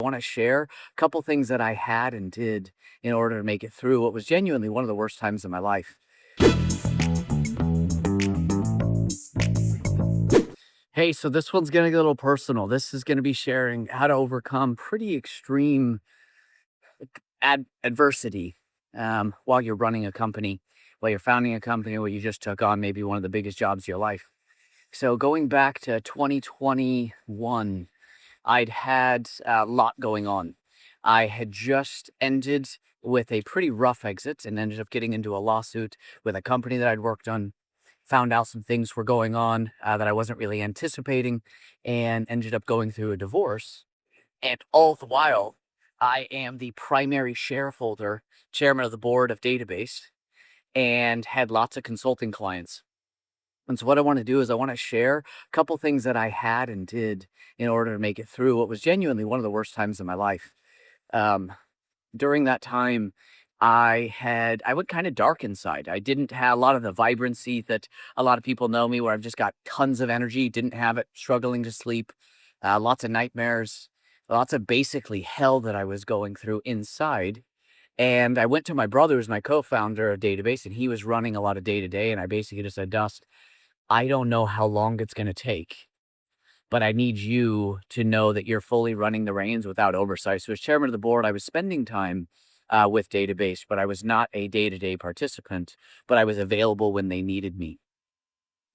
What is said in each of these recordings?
I want to share a couple things that I had and did in order to make it through what was genuinely one of the worst times in my life. Hey, so this one's going to get a little personal. This is going to be sharing how to overcome pretty extreme adversity while you're running a company, while you're founding a company, where you just took on maybe one of the biggest jobs of your life. So going back to 2021, I'd had a lot going on. I had just ended with a pretty rough exit and ended up getting into a lawsuit with a company that I'd worked on. Found out some things were going on that I wasn't really anticipating, and ended up going through a divorce. And all the while, I am the primary shareholder, chairman of the board of Database, and had lots of consulting clients. And so what I want to do is I want to share a couple things that I had and did in order to make it through what was genuinely one of the worst times in my life. Um, During that time, I went kind of dark inside. I didn't have a lot of the vibrancy that a lot of people know me, where I've just got tons of energy. Didn't have it. Struggling to sleep. Lots of nightmares. Lots of basically hell that I was going through inside. And I went to my brother, who's my co-founder of Database, and he was running a lot of day to day. And I basically just said, Dust, I don't know how long it's going to take, but I need you to know that you're fully running the reins without oversight. So as chairman of the board, I was spending time with Database, but I was not a day-to-day participant, but I was available when they needed me.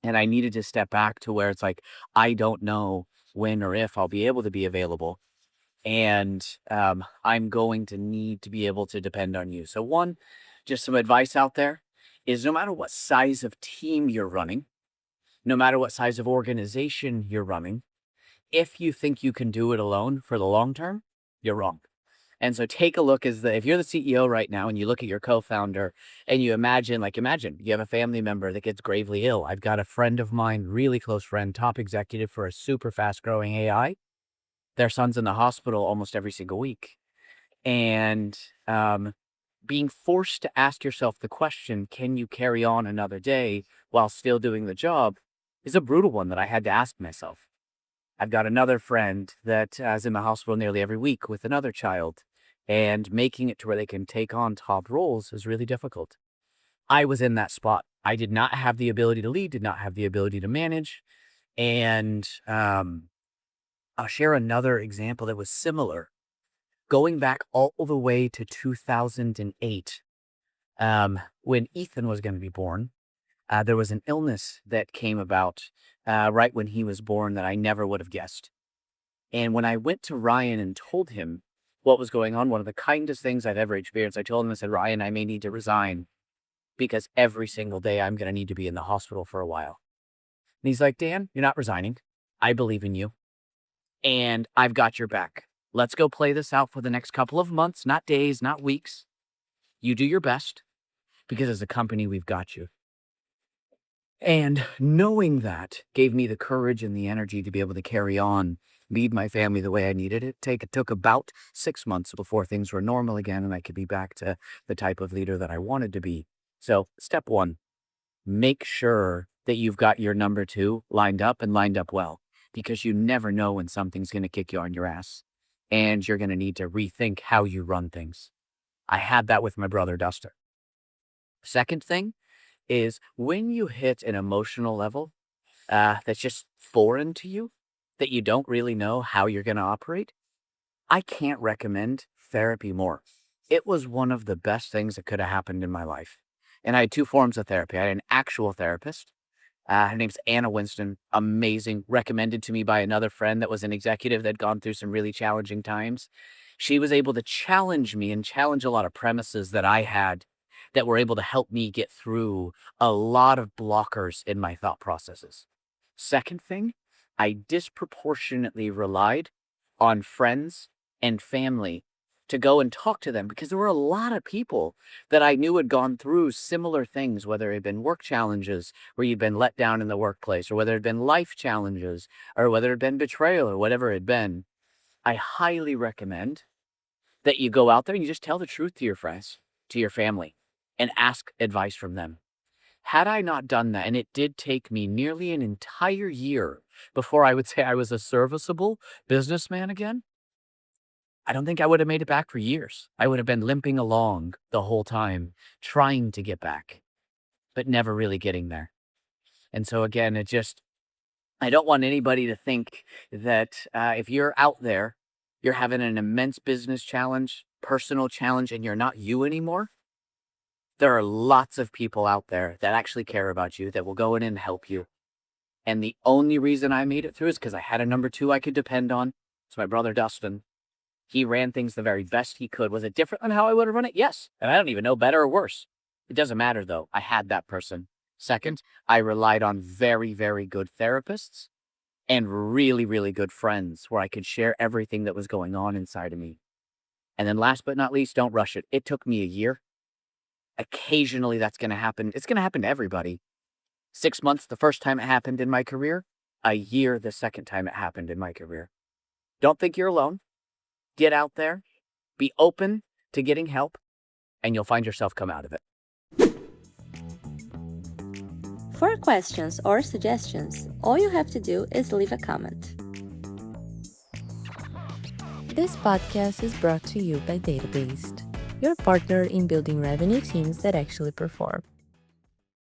And I needed to step back to where it's like, I don't know when or if I'll be able to be available. And I'm going to need to be able to depend on you. So one, just some advice out there is, no matter what size of team you're running, no matter what size of organization you're running, if you think you can do it alone for the long term, you're wrong. And so take a look, if you're the CEO right now and you look at your co-founder and you imagine you have a family member that gets gravely ill. I've got a friend of mine, really close friend, top executive for a super fast growing AI. Their son's in the hospital almost every single week. And being forced to ask yourself the question, can you carry on another day while still doing the job, is a brutal one that I had to ask myself. I've got another friend that is in the hospital nearly every week with another child, and making it to where they can take on top roles is really difficult. I was in that spot. I did not have the ability to lead, did not have the ability to manage. And I'll share another example that was similar. Going back all the way to 2008, when Ethan was going to be born, there was an illness that came about right when he was born that I never would have guessed. And when I went to Ryan and told him what was going on, one of the kindest things I've ever experienced, I told him, I said, Ryan, I may need to resign because every single day I'm going to need to be in the hospital for a while. And he's like, Dan, you're not resigning. I believe in you and I've got your back. Let's go play this out for the next couple of months, not days, not weeks. You do your best because as a company, we've got you. And knowing that gave me the courage and the energy to be able to carry on, lead my family the way I needed it. It took about 6 months before things were normal again and I could be back to the type of leader that I wanted to be. So step one, make sure that you've got your number two lined up and lined up well, because you never know when something's going to kick you on your ass and you're going to need to rethink how you run things. I had that with my brother, Dustin. Second thing is, when you hit an emotional level that's just foreign to you, that you don't really know how you're going to operate, I can't recommend therapy more. It was one of the best things that could have happened in my life. And I had two forms of therapy. I had an actual therapist. Her name's Anna Winston. Amazing. Recommended to me by another friend that was an executive that had gone through some really challenging times. She was able to challenge me and challenge a lot of premises that I had that were able to help me get through a lot of blockers in my thought processes. Second thing, I disproportionately relied on friends and family to go and talk to them, because there were a lot of people that I knew had gone through similar things, whether it had been work challenges where you'd been let down in the workplace, or whether it had been life challenges, or whether it had been betrayal, or whatever it had been. I highly recommend that you go out there and you just tell the truth to your friends, to your family, and ask advice from them. Had I not done that, and it did take me nearly an entire year before I would say I was a serviceable businessman again, I don't think I would have made it back for years. I would have been limping along the whole time, trying to get back, but never really getting there. And so again, I don't want anybody to think that if you're out there, you're having an immense business challenge, personal challenge, and you're not you anymore. There are lots of people out there that actually care about you, that will go in and help you. And the only reason I made it through is because I had a number two I could depend on. It's my brother, Dustin. He ran things the very best he could. Was it different than how I would have run it? Yes. And I don't even know better or worse. It doesn't matter, though. I had that person. Second, I relied on very, very good therapists and really, really good friends where I could share everything that was going on inside of me. And then last but not least, don't rush it. It took me a year. Occasionally that's going to happen. It's going to happen to everybody. 6 months the first time it happened in my career, a year the second time it happened in my career. Don't think you're alone. Get out there, be open to getting help, and you'll find yourself come out of it. For questions or suggestions, all you have to do is leave a comment. This podcast is brought to you by Databased, your partner in building revenue teams that actually perform.